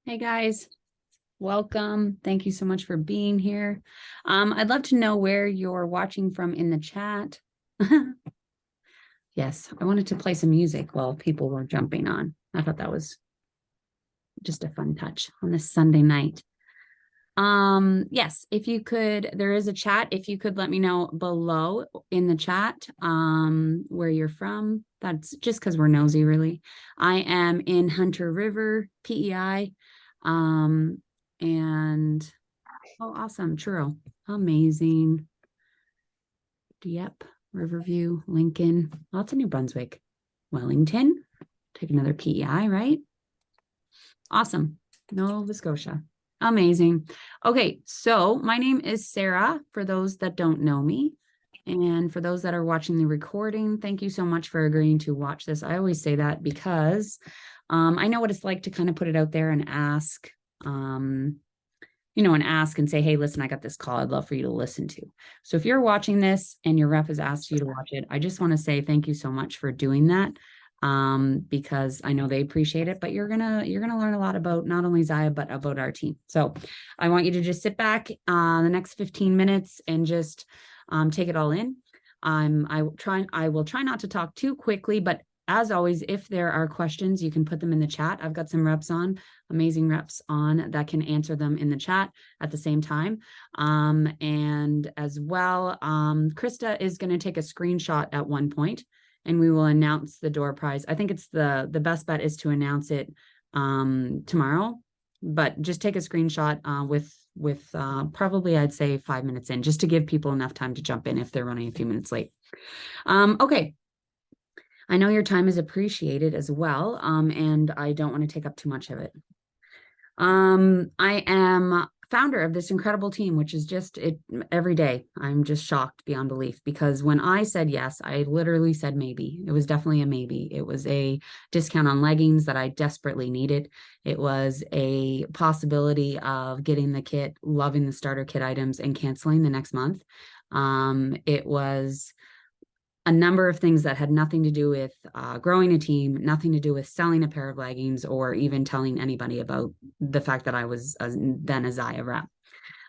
Hey guys, welcome. Thank you so much for being here. I'd love to know where you're watching from in the chat. Yes, I wanted to play some music while people were jumping on. I thought that was just a fun touch on this Sunday night. Yes, if you could, there is a chat. If you could let me know below in the chat where you're from. That's just because we're nosy, really. I am in Hunter River, PEI. And oh, awesome, Truro. Amazing. Dieppe, Riverview, Lincoln, lots of New Brunswick, Wellington. Take another PEI, right? Awesome. Nova Scotia. Amazing. Okay, so my name is Sarah, for those that don't know me. And for those that are watching the recording, thank you so much for agreeing to watch this. I always say that because I know what it's like to kind of put it out there and ask, and ask and say, hey, listen, I got this call I'd love for you to listen to. So if you're watching this and your rep has asked you to watch it, I just want to say thank you so much for doing that. Because I know they appreciate it, but you're gonna learn a lot about not only Zaya, but about our team. So I want you to just sit back the next 15 minutes and just take it all in. I will try not to talk too quickly, but as always, if there are questions, you can put them in the chat. I've got some reps on, amazing reps on that can answer them in the chat at the same time. And as well, Krista is going to take a screenshot at one point and we will announce the door prize. I think it's the best bet is to announce it tomorrow, but just take a screenshot with probably I'd say 5 minutes in, just to give people enough time to jump in if they're running a few minutes late. Okay. I know your time is appreciated as well, and I don't want to take up too much of it. I am founder of this incredible team, which is just it every day. I'm just shocked beyond belief because when I said yes, I literally said maybe. It was definitely a maybe. It was a discount on leggings that I desperately needed. It was a possibility of getting the kit, loving the starter kit items, and canceling the next month. It was a number of things that had nothing to do with growing a team, nothing to do with selling a pair of leggings, or even telling anybody about the fact that I was then a Zaya rep.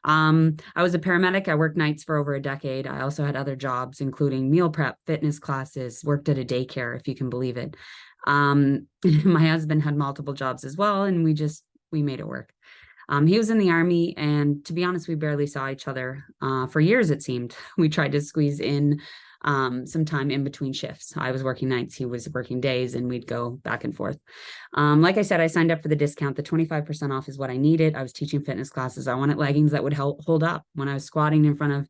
I was a paramedic. I worked nights for over a decade. I also had other jobs, including meal prep, fitness classes, worked at a daycare, if you can believe it. My husband had multiple jobs as well, and we made it work. He was in the Army, and to be honest, we barely saw each other for years, it seemed. We tried to squeeze in some time in between shifts. I was working nights, he was working days, and we'd go back and forth. Like I said, I signed up for the discount. The 25% off is what I needed. I was teaching fitness classes. I wanted leggings that would hold up when I was squatting in front of,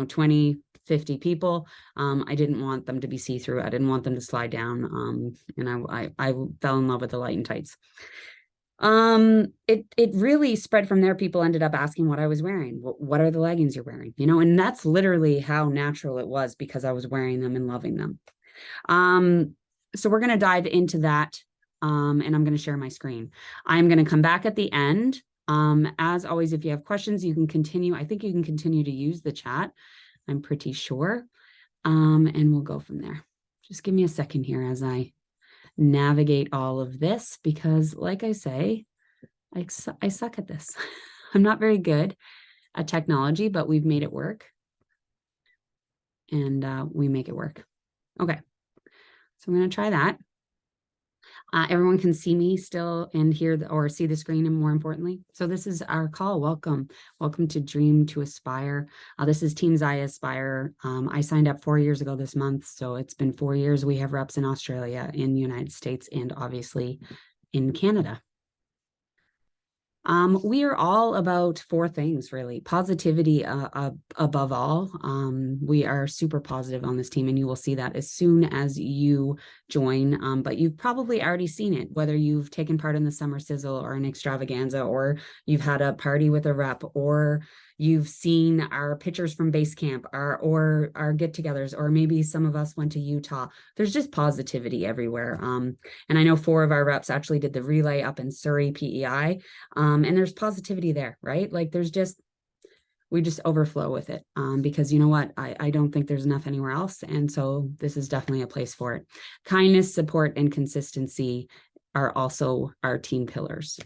20, 50 people. I didn't want them to be see-through. I didn't want them to slide down. And I fell in love with the light and tights. It really spread from there. People ended up asking what I was wearing. What are the leggings you're wearing? And that's literally how natural it was because I was wearing them and loving them. So we're going to dive into that. And I'm going to share my screen. I'm going to come back at the end. As always, if you have questions, you can continue. I think you can continue to use the chat. I'm pretty sure. And we'll go from there. Just give me a second here as I navigate all of this because, like I say, I suck at this. I'm not very good at technology, but we've made it work. And we make it work. Okay. So I'm going to try that. Everyone can see me still and hear or see the screen, and more importantly. So this is our call. Welcome to Dream to Aspire. This is Team Zaya Aspire. I signed up 4 years ago this month, so it's been 4 years. We have reps in Australia, in the United States, and obviously in Canada. We are all about 4 things, really. Positivity above all. We are super positive on this team, and you will see that as soon as you join. But you've probably already seen it, whether you've taken part in the Summer Sizzle or an extravaganza, or you've had a party with a rep, or you've seen our pictures from base camp, or our get-togethers, or maybe some of us went to Utah. There's just positivity everywhere. And I know 4 of our reps actually did the relay up in Surrey, PEI. And there's positivity there, right? Like we just overflow with it because you know what? I don't think there's enough anywhere else. And so this is definitely a place for it. Kindness, support, and consistency are also our team pillars.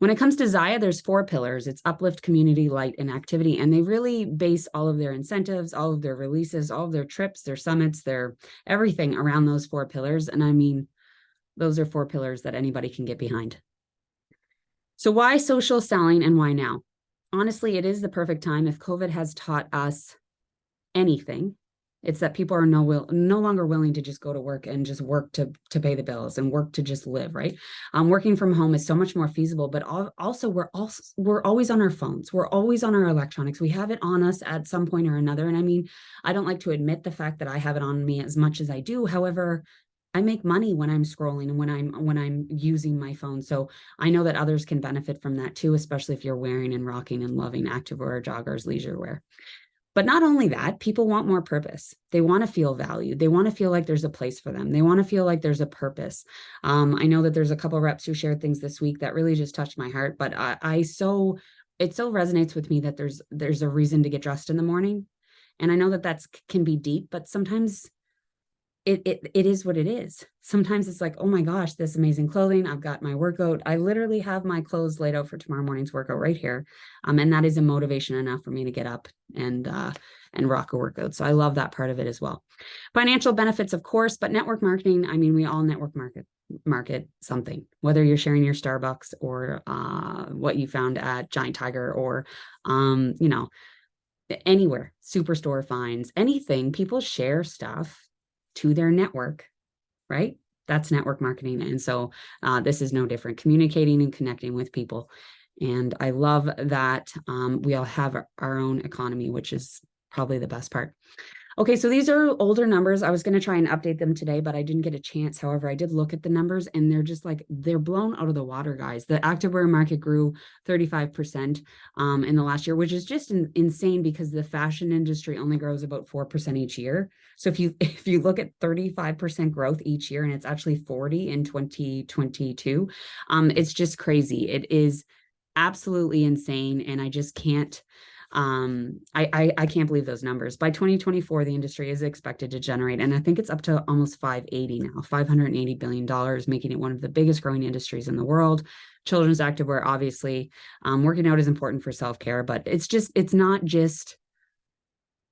When it comes to Zaya, there's 4 pillars. It's uplift, community, light, and activity. And they really base all of their incentives, all of their releases, all of their trips, their summits, their everything around those 4 pillars. And I mean, those are 4 pillars that anybody can get behind. So why social selling and why now? Honestly, it is the perfect time. If COVID has taught us anything, it's that people are no longer willing to just go to work and just work to pay the bills and work to just live, right? Working from home is so much more feasible, but also we're always on our phones. We're always on our electronics. We have it on us at some point or another. And I mean, I don't like to admit the fact that I have it on me as much as I do. However, I make money when I'm scrolling and when I'm using my phone. So I know that others can benefit from that too, especially if you're wearing and rocking and loving activewear, joggers, leisure wear. But not only that, people want more purpose. They want to feel valued. They want to feel like there's a place for them. They want to feel like there's a purpose. I know that there's a couple of reps who shared things this week that really just touched my heart, but it so resonates with me that there's a reason to get dressed in the morning. And I know that can be deep, but sometimes it is what it is. Sometimes it's like, oh my gosh, this amazing clothing. I've got my workout. I literally have my clothes laid out for tomorrow morning's workout right here. And that is a motivation enough for me to get up and rock a workout. So I love that part of it as well. Financial benefits, of course, but network marketing, I mean, we all network market something, whether you're sharing your Starbucks or what you found at Giant Tiger or, anywhere, Superstore finds, anything, people share stuff to their network, right? That's network marketing. And so this is no different, communicating and connecting with people. And I love that we all have our own economy, which is probably the best part. Okay, so these are older numbers. I was going to try and update them today, but I didn't get a chance. However, I did look at the numbers and they're just like, they're blown out of the water, guys. The activewear market grew 35% in the last year, which is just insane because the fashion industry only grows about 4% each year. So if you look at 35% growth each year and it's actually 40 in 2022, it's just crazy. It is absolutely insane. And I just can't, I can't believe those numbers. By 2024, the industry is expected to generate, and I think it's up to almost 580 now, $580 billion, making it one of the biggest growing industries in the world. Children's activewear, obviously, working out is important for self-care, but it's not just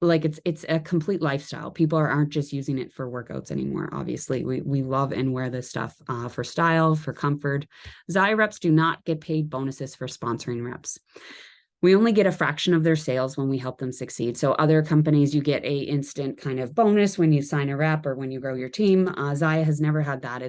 like it's a complete lifestyle. People aren't just using it for workouts anymore. Obviously, we love and wear this stuff for style, for comfort. Zaya reps do not get paid bonuses for sponsoring reps. We only get a fraction of their sales when we help them succeed. So other companies, you get a instant kind of bonus when you sign a rep or when you grow your team. Zaya has never had that.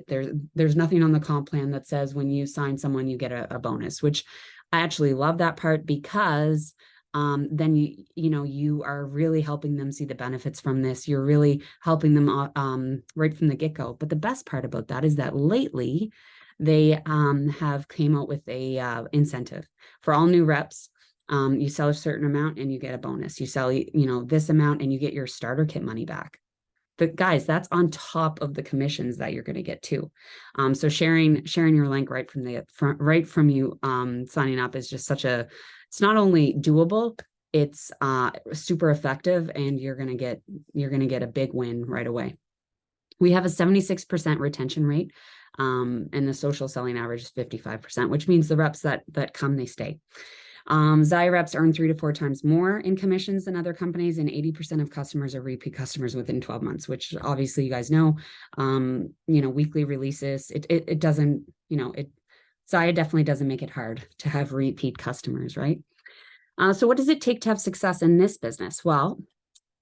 There's nothing on the comp plan that says when you sign someone, you get a bonus, which I actually love that part because then you are really helping them see the benefits from this. You're really helping them right from the get-go. But the best part about that is that lately they have came out with a incentive for all new reps. You sell a certain amount and you get a bonus. You sell, this amount and you get your starter kit money back. But guys, that's on top of the commissions that you're going to get too. So sharing your link right from you signing up is just it's not only doable, it's super effective, and you're going to get a big win right away. We have a 76% retention rate, and the social selling average is 55%, which means the reps that come, they stay. Zaya reps earn 3 to 4 times more in commissions than other companies, and 80% of customers are repeat customers within 12 months, which obviously you guys know. Weekly releases, it doesn't, Zaya definitely doesn't make it hard to have repeat customers, right? So what does it take to have success in this business? Well,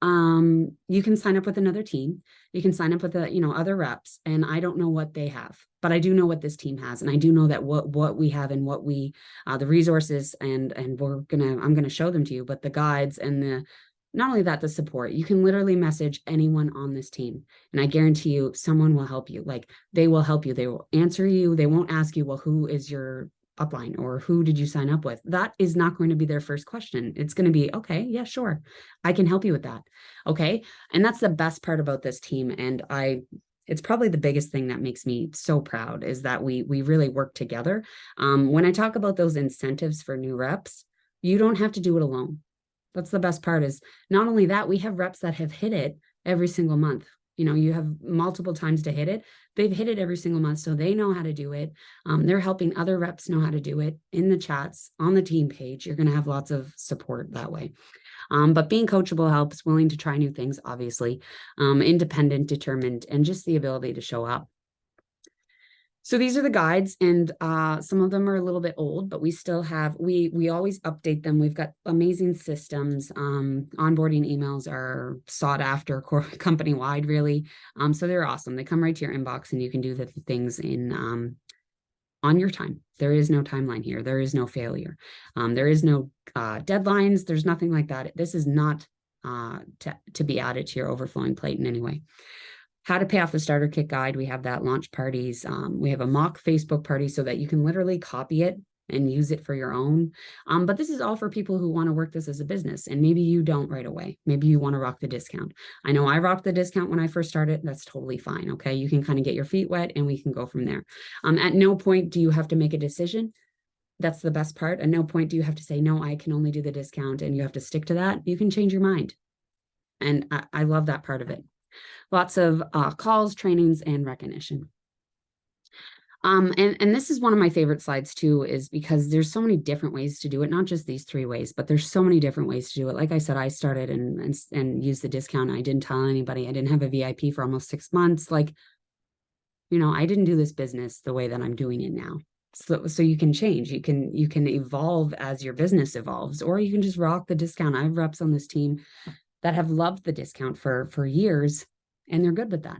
you can sign up with another team. You can sign up with other reps, and I don't know what they have, but I do know what this team has, and I do know that what we have and what we the resources and I'm gonna show them to you, but the guides and not only that, the support. You can literally message anyone on this team, and I guarantee you someone will help you. Like, they will help you. They will answer you. They won't ask you, well, who is your upline or who did you sign up with? That is not going to be their first question. It's going to be, okay, yeah, sure, I can help you with that. Okay. And that's the best part about this team. And it's probably the biggest thing that makes me so proud is that we really work together. When I talk about those incentives for new reps, you don't have to do it alone. That's the best part, is not only that, we have reps that have hit it every single month. You know, you have multiple times to hit it. They've hit it every single month, so they know how to do it. They're helping other reps know how to do it in the chats, on the team page. You're going to have lots of support that way. But being coachable helps, willing to try new things, obviously, independent, determined, and just the ability to show up. So these are the guides, and some of them are a little bit old, but we still have, we always update them. We've got amazing systems. Onboarding emails are sought after company-wide, really. So they're awesome. They come right to your inbox, and you can do the things in on your time. There is no timeline here. There is no failure. There is no deadlines. There's nothing like that. This is not to be added to your overflowing plate in any way. How to pay off the starter kit guide. We have that, launch parties. We have a mock Facebook party so that you can literally copy it and use it for your own. But this is all for people who want to work this as a business, and maybe you don't right away. Maybe you want to rock the discount. I know I rocked the discount when I first started. That's totally fine. Okay. You can kind of get your feet wet and we can go from there. At no point do you have to make a decision. That's the best part. At no point do you have to say, no, I can only do the discount, and you have to stick to that. You can change your mind. And I love that part of it. Lots of calls, trainings, and recognition. And this is one of my favorite slides too, is because there's so many different ways to do it, not just these 3 ways, but there's so many different ways to do it. Like I said, I started and used the discount. I didn't tell anybody. I didn't have a VIP for almost 6 months. Like, you know, I didn't do this business the way that I'm doing it now. So you can change, you can evolve as your business evolves, or you can just rock the discount. I have reps on this team that have loved the discount for years, and they're good with that.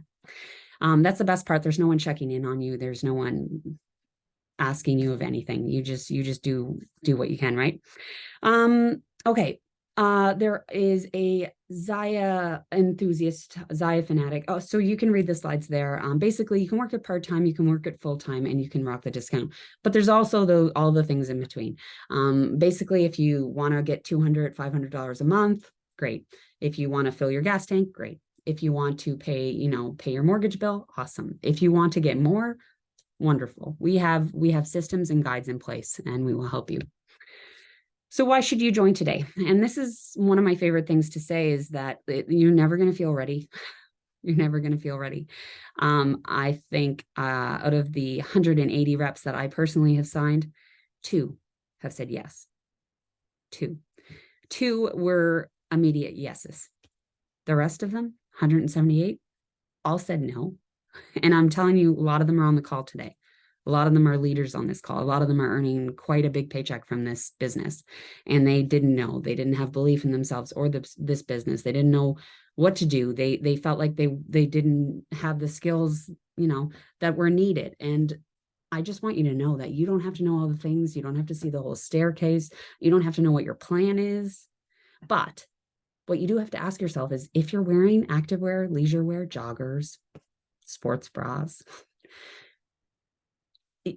That's the best part. There's no one checking in on you. There's no one asking you of anything. You just do what you can, right? Okay. There is a Zaya enthusiast, Zaya fanatic. Oh, so you can read the slides there. Basically, you can work it part-time, you can work it full-time, and you can rock the discount. But there's also all the things in between. Basically, if you want to get $200, $500 a month, great. If you want to fill your gas tank, great. If you want to pay your mortgage bill, awesome. If you want to get more, wonderful. We have systems and guides in place, and we will help you. So why should you join today? And this is one of my favorite things to say, is that you're never going to feel ready. You're never going to feel ready. I think out of the 180 reps that I personally have signed, 2 have said yes. 2 were immediate yeses. The rest of them, 178, all said no. And I'm telling you, a lot of them are on the call today. A lot of them are leaders on this call. A lot of them are earning quite a big paycheck from this business. And they didn't know. They didn't have belief in themselves or this business. They didn't know what to do. They felt like they didn't have the skills, that were needed. And I just want you to know that you don't have to know all the things. You don't have to see the whole staircase. You don't have to know what your plan is. But what you do have to ask yourself is, if you're wearing activewear, leisure wear, joggers, sports bras,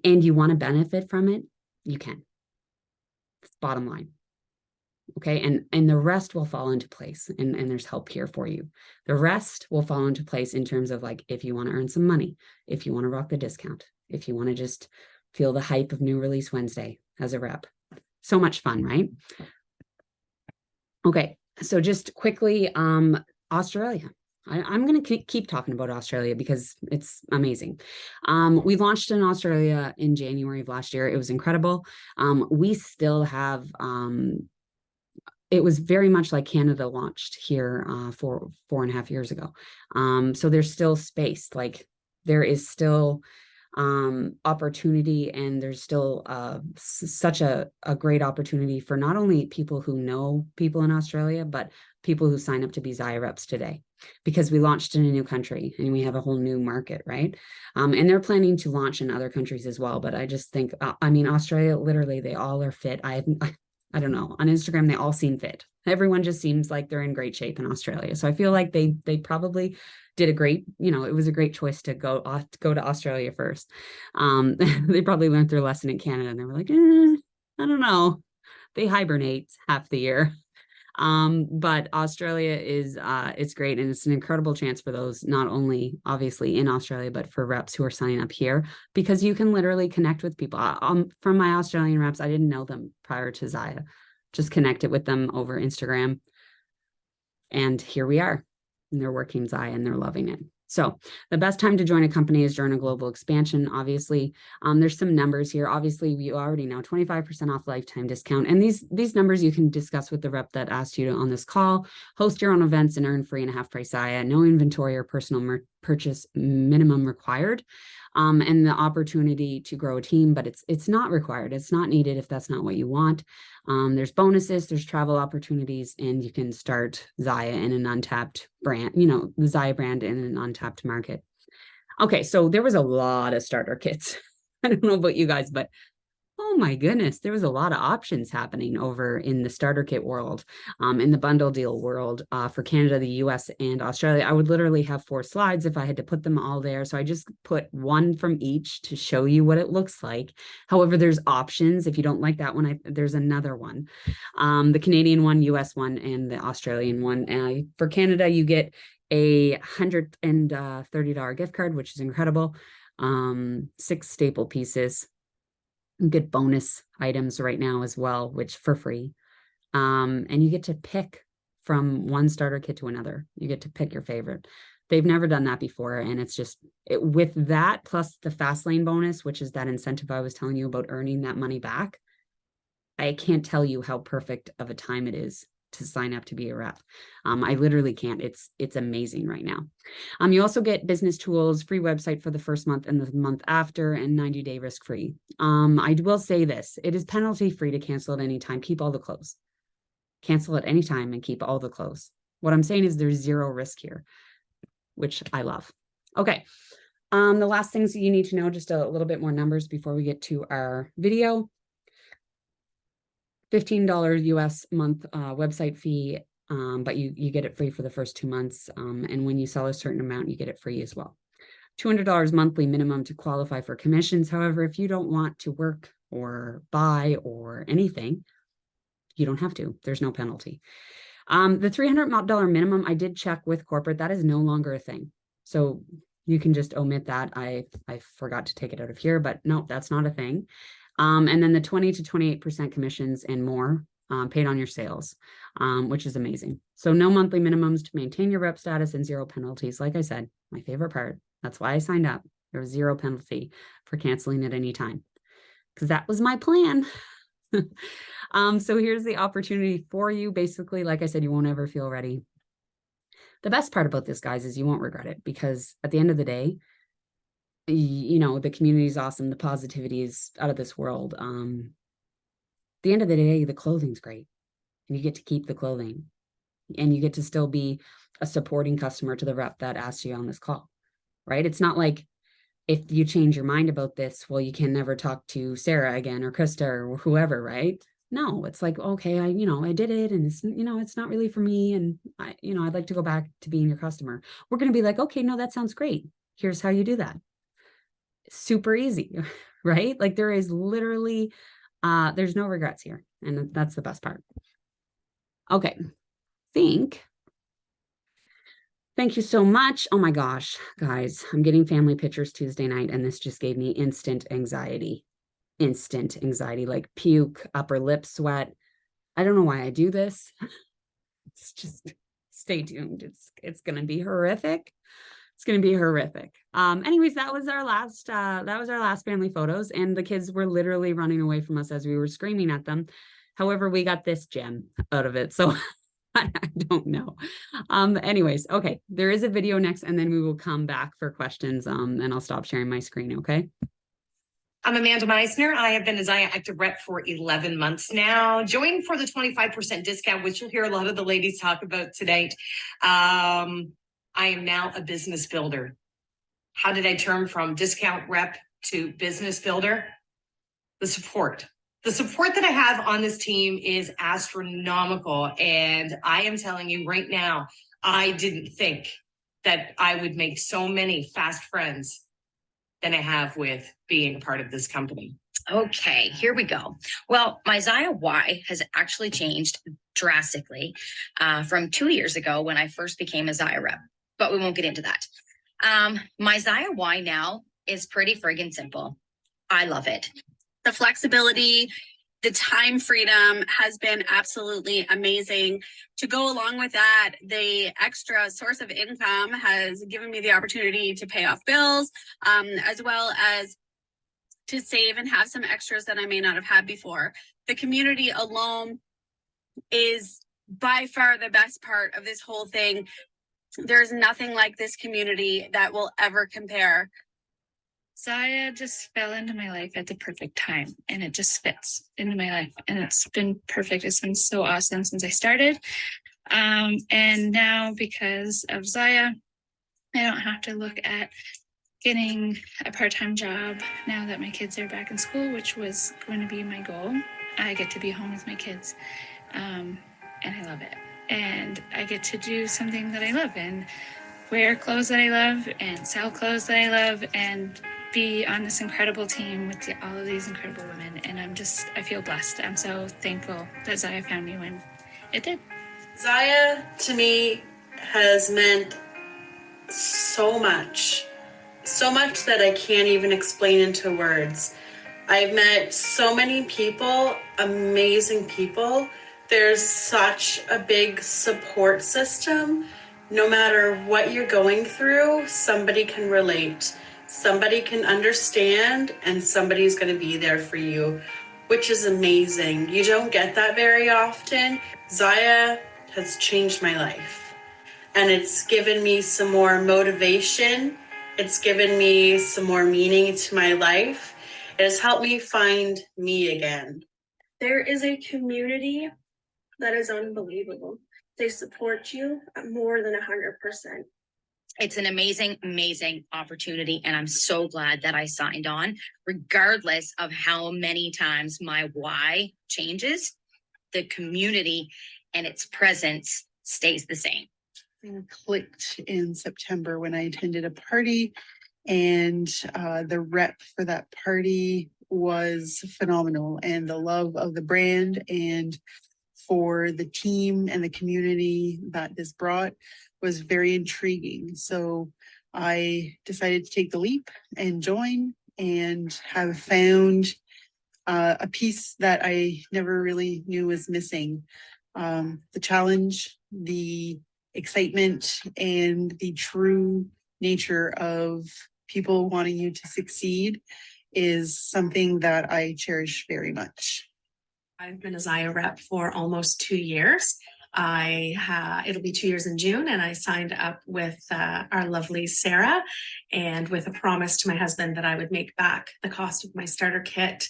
and you want to benefit from it, you can. It's bottom line. Okay. And the rest will fall into place, and there's help here for you. The rest will fall into place in terms of, like, if you want to earn some money, if you want to rock the discount, if you want to just feel the hype of New Release Wednesday as a rep. So much fun, right? Okay. So just quickly, Australia. I'm going to keep talking about Australia because it's amazing. We launched in Australia in January of last year. It was incredible. We still have, it was very much like Canada launched here 4.5 years ago. So there's still space. Like, there is still opportunity, and there's still such a great opportunity for not only people who know people in Australia, but people who sign up to be Zaya reps today, because we launched in a new country and we have a whole new market, right? And they're planning to launch in other countries as well. But I just think, Australia, literally, they all are fit. I don't know, on Instagram, they all seem fit. Everyone just seems like they're in great shape in Australia. So I feel like they probably did a great, it was a great choice to go to Australia first. They probably learned their lesson in Canada, and they were like, I don't know. They hibernate half the year. But Australia is, it's great. And it's an incredible chance for those, not only obviously in Australia, but for reps who are signing up here, because you can literally connect with people. From my Australian reps, I didn't know them prior to Zaya, just connected with them over Instagram. And here we are. and they're working Zaya and they're loving it. So the best time to join a company is during a global expansion. Obviously, there's some numbers here. Obviously, you already know 25% off lifetime discount. And these numbers you can discuss with the rep that asked you to on this call. Host your own events and earn free and a half price Zaya. No inventory or personal purchase minimum required. And the opportunity to grow a team, but it's not required. It's not needed if that's not what you want. There's bonuses, there's travel opportunities, and you can start Zaya in an untapped brand, the Zaya brand in an untapped market. Okay, so there was a lot of starter kits. I don't know about you guys, but oh my goodness, there was a lot of options happening over in the starter kit world, in the bundle deal world, for Canada, the US, and Australia. I would literally have 4 slides if I had to put them all there. So I just put one from each to show you what it looks like. However, there's options. If you don't like that one, there's another one. The Canadian one, US one, and the Australian one. For Canada, you get a $130 gift card, which is incredible. 6 staple pieces. Get bonus items right now as well, which for free. And you get to pick from one starter kit to another. You get to pick your favorite. They've never done that before. And it's just with that plus the fast lane bonus, which is that incentive I was telling you about earning that money back. I can't tell you how perfect of a time it is to sign up to be a rep. I literally can't. It's amazing right now. You also get business tools, free website for the first month and the month after, and 90-day risk-free. I will say this, it is penalty free to cancel at any time. Keep all the clothes. Cancel at any time and keep all the clothes. What I'm saying is there's 0 risk here, which I love. Okay. The last things that you need to know, just a little bit more numbers before we get to our video. $15 US month website fee, but you get it free for the first 2 months. And when you sell a certain amount, you get it free as well. $200 monthly minimum to qualify for commissions. However, if you don't want to work or buy or anything, you don't have to. There's no penalty. The $300 minimum, I did check with corporate. That is no longer a thing. So you can just omit that. I forgot to take it out of here, but no, that's not a thing. And then the 20 to 28% commissions and more paid on your sales, which is amazing. So no monthly minimums to maintain your rep status and 0 penalties. Like I said, my favorite part. That's why I signed up. There was 0 penalty for canceling at any time because that was my plan. So here's the opportunity for you. Basically, like I said, you won't ever feel ready. The best part about this, guys, is you won't regret it because at the end of the day, the community is awesome. The positivity is out of this world. At the end of the day, the clothing's great and you get to keep the clothing and you get to still be a supporting customer to the rep that asked you on this call, right? It's not like if you change your mind about this, well, you can never talk to Sarah again or Krista or whoever, right? No, it's like, okay, I did it and it's, it's not really for me. And I'd like to go back to being your customer. We're going to be like, okay, no, that sounds great. Here's how you do that. Super easy, right? Like there is literally, there's no regrets here. And that's the best part. Okay. Thank you so much. Oh my gosh, guys, I'm getting family pictures Tuesday night and this just gave me instant anxiety, like puke, upper lip sweat. I don't know why I do this. It's just stay tuned. It's going to be horrific. It's going to be horrific. Anyways, that was our last family photos and the kids were literally running away from us as we were screaming at them. However, we got this gem out of it. So I don't know. Anyways, okay. There is a video next and then we will come back for questions. And I'll stop sharing my screen. Okay. I'm Amanda Meisner. I have been a Zaya Active Rep for 11 months now. Joined for the 25% discount, which you'll hear a lot of the ladies talk about tonight. I am now a business builder. How did I turn from discount rep to business builder? The support. The support that I have on this team is astronomical. And I am telling you right now, I didn't think that I would make so many fast friends than I have with being a part of this company. Okay, here we go. Well, my Zaya why has actually changed drastically from 2 years ago when I first became a Zaya rep, but we won't get into that. My Zaya why now is pretty friggin' simple. I love it. The flexibility, The time freedom has been absolutely amazing. To go along with that, the extra source of income has given me the opportunity to pay off bills, as well as to save and have some extras that I may not have had before. The community alone is by far the best part of this whole thing. There's nothing like this community that will ever compare. Zaya just fell into my life at the perfect time, and it just fits into my life, and it's been perfect. It's been so awesome since I started. And now because of Zaya, I don't have to look at getting a part-time job now that my kids are back in school, which was going to be my goal. I get to be home with my kids, and I love it. And I get to do something that I love and wear clothes that I love and sell clothes that I love and be on this incredible team with all of these incredible women. And I feel blessed. I'm so thankful that Zaya found me when it did. Zaya to me has meant so much that I can't even explain into words. I've met so many people, amazing people. There's such a big support system. No matter what you're going through, somebody can relate, somebody can understand, and somebody's going to be there for you, which is amazing. You don't get that very often. Zaya has changed my life, and it's given me some more motivation. It's given me some more meaning to my life. It has helped me find me again. There is a community that is unbelievable. They support you at more than 100%. It's an amazing, amazing opportunity. And I'm so glad that I signed on, regardless of how many times my why changes, the community and its presence stays the same. Thing clicked in September when I attended a party, and the rep for that party was phenomenal, and the love of the brand and for the team and the community that this brought was very intriguing. So I decided to take the leap and join, and have found a piece that I never really knew was missing. The challenge, the excitement, and the true nature of people wanting you to succeed is something that I cherish very much. I've been a Zaya rep for almost 2 years. It'll be 2 years in June, and I signed up with our lovely Sarah, and with a promise to my husband that I would make back the cost of my starter kit,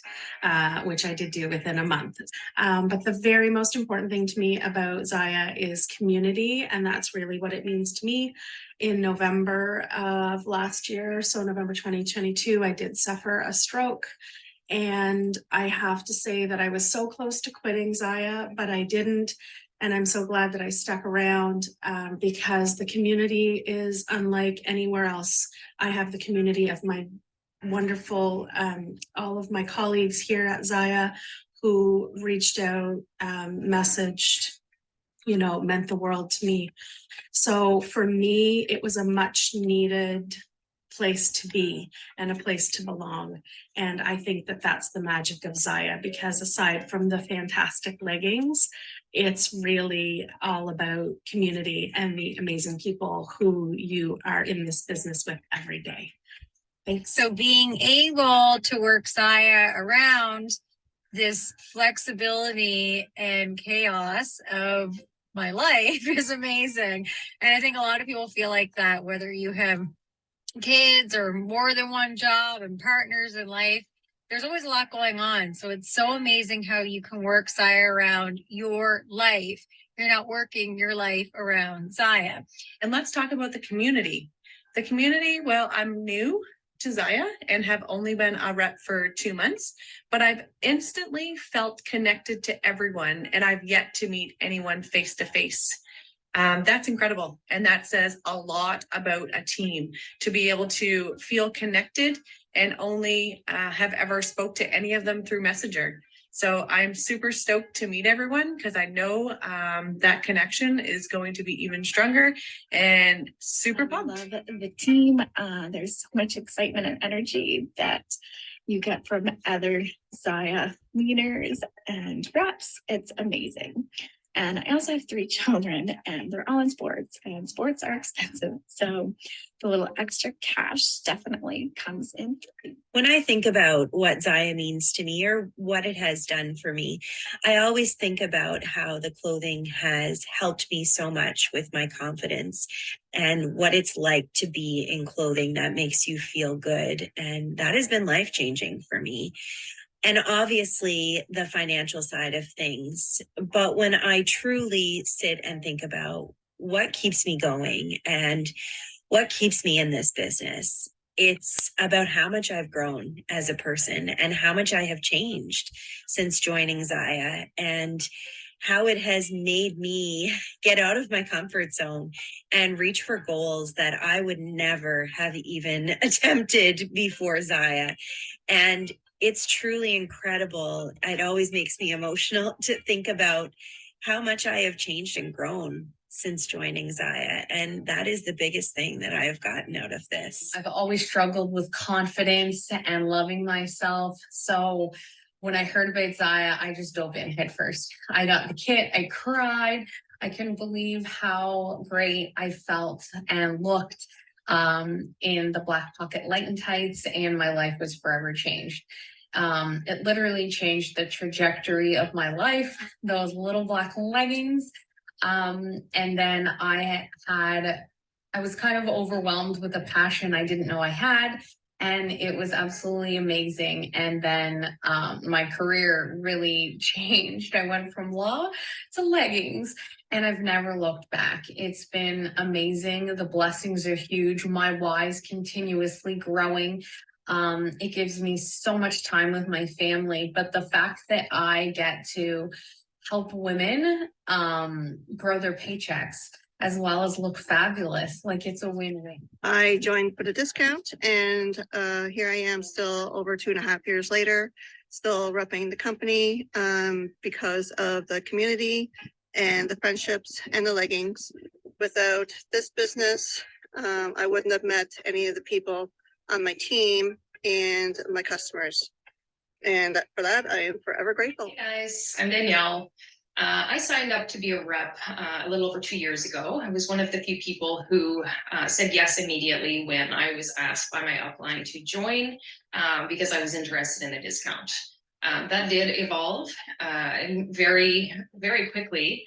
which I did do within a month. But the very most important thing to me about Zaya is community, and that's really what it means to me. In November of last year, so November 2022, I did suffer a stroke. And I have to say that I was so close to quitting Zaya, but I didn't. And I'm so glad that I stuck around because the community is unlike anywhere else. I have the community of my wonderful, all of my colleagues here at Zaya who reached out, messaged, meant the world to me. So for me, it was a much needed place to be and a place to belong. And I think that that's the magic of Zaya, because aside from the fantastic leggings, it's really all about community and the amazing people who you are in this business with every day. Thanks. So being able to work Zaya around this flexibility and chaos of my life is amazing. And I think a lot of people feel like that, whether you have kids or more than one job and partners in life, there's always a lot going on. So it's so amazing how you can work Zaya around your life. You're not working your life around Zaya. And let's talk about the community. The community, well, I'm new to Zaya and have only been a rep for 2 months, but I've instantly felt connected to everyone, and I've yet to meet anyone face to face. That's incredible. And that says a lot about a team, to be able to feel connected and only have ever spoke to any of them through Messenger. So I'm super stoked to meet everyone, because I know that connection is going to be even stronger, and super pumped. I love the team. There's so much excitement and energy that you get from other Zaya leaders and reps. It's amazing. And I also have 3 children and they're all in sports and sports are expensive. So the little extra cash definitely comes in. When I think about what Zaya means to me or what it has done for me, I always think about how the clothing has helped me so much with my confidence and what it's like to be in clothing that makes you feel good. And that has been life-changing for me. And obviously the financial side of things. But when I truly sit and think about what keeps me going and what keeps me in this business, it's about how much I've grown as a person and how much I have changed since joining Zaya and how it has made me get out of my comfort zone and reach for goals that I would never have even attempted before Zaya. And it's truly incredible. It always makes me emotional to think about how much I have changed and grown since joining Zaya. And that is the biggest thing that I have gotten out of this. I've always struggled with confidence and loving myself. So when I heard about Zaya, I just dove in head first. I got the kit, I cried. I couldn't believe how great I felt and looked in the black pocket light tights, and my life was forever changed. It literally changed the trajectory of my life, those little black leggings. And then I was kind of overwhelmed with a passion I didn't know I had, and it was absolutely amazing. And then my career really changed. I went from law to leggings, and I've never looked back. It's been amazing. The blessings are huge. My why's continuously growing. It gives me so much time with my family, but the fact that I get to help women grow their paychecks as well as look fabulous, like it's a win-win. I joined for the discount, and here I am still over 2.5 years later, still repping the company because of the community and the friendships and the leggings. Without this business, I wouldn't have met any of the people on my team and my customers. And for that, I am forever grateful. Hey guys, I'm Danielle. I signed up to be a rep a little over 2 years ago. I was one of the few people who said yes immediately when I was asked by my upline to join because I was interested in the discount. That did evolve very, very quickly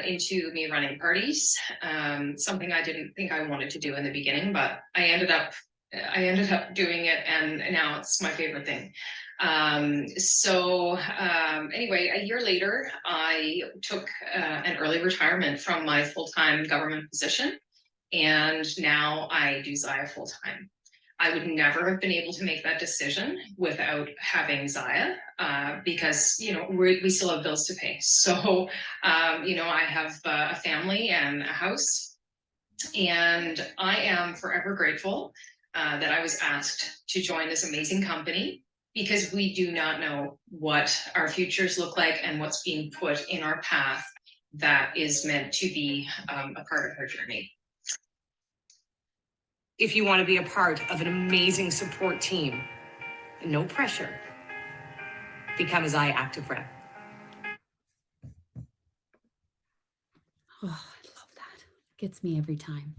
into me running parties, something I didn't think I wanted to do in the beginning, but I ended up doing it, and now it's my favorite thing. Anyway, a year later, I took an early retirement from my full-time government position, and now I do Zaya full-time. I would never have been able to make that decision without having Zaya, because, you know, we still have bills to pay. So, you know, I have a family and a house, and I am forever grateful that I was asked to join this amazing company, because we do not know what our futures look like and what's being put in our path that is meant to be a part of our journey. If you want to be a part of an amazing support team, no pressure, become a Zaya Active Rep. Oh, I love that. Gets me every time.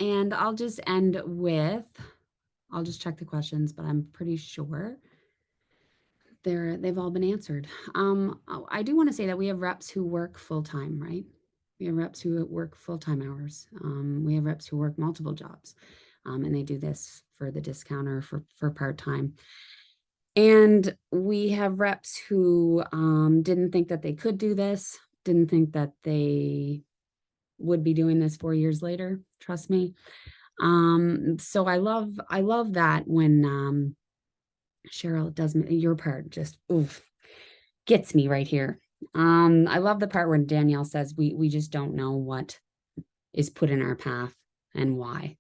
And I'll just end with, I'll just check the questions, but I'm pretty sure they've all been answered. I do want to say that we have reps who work full-time, right? We have reps who work full-time hours. We have reps who work multiple jobs, and they do this for the discount or for part-time. And we have reps who didn't think that they could do this, didn't think that they would be doing this 4 years later, trust me. So I love that when Cheryl does your part, just oof, gets me right here. I love the part where Danielle says we just don't know what is put in our path and why.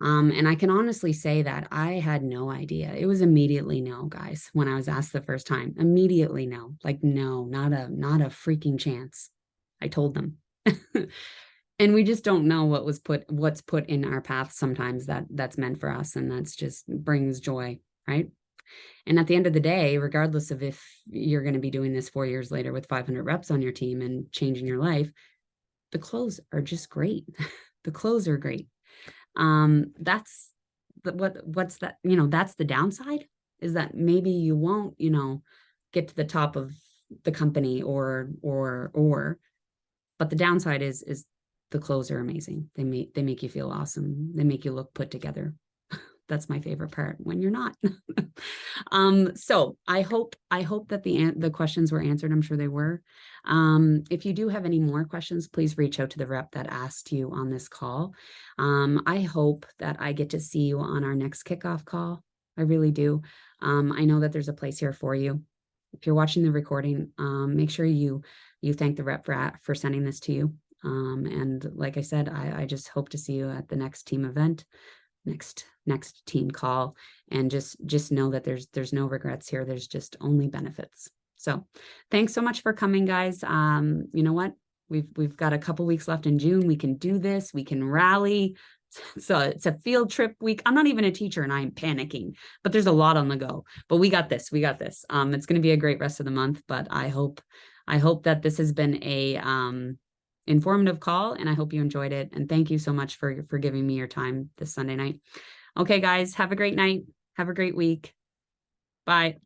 And I can honestly say that I had no idea. It was immediately no, guys, when I was asked the first time. Immediately no, like no, not a freaking chance. I told them. And we just don't know what's put in our path sometimes that's meant for us. And that's just brings joy, right? And at the end of the day, regardless of if you're going to be doing this 4 years later with 500 reps on your team and changing your life, the clothes are just great. The clothes are great. That's what's that, that's the downside, is that maybe you won't, get to the top of the company or, but the downside is the clothes are amazing. They make you feel awesome. They make you look put together. That's my favorite part, when you're not. So I hope that the questions were answered. I'm sure they were. If you do have any more questions, please reach out to the rep that asked you on this call. I hope that I get to see you on our next kickoff call. I really do. I know that there's a place here for you. If you're watching the recording, make sure you thank the rep for sending this to you. And like I said, I just hope to see you at the next team event, next team call, and just know that there's no regrets here. There's just only benefits. So thanks so much for coming, guys. You know what? We've got a couple weeks left in June. We can do this. We can rally. So it's a field trip week. I'm not even a teacher and I'm panicking, but there's a lot on the go. But we got this. It's going to be a great rest of the month. But I hope that this has been a informative call, and I hope you enjoyed it. And thank you so much for giving me your time this Sunday night. Okay, guys, have a great night. Have a great week. Bye.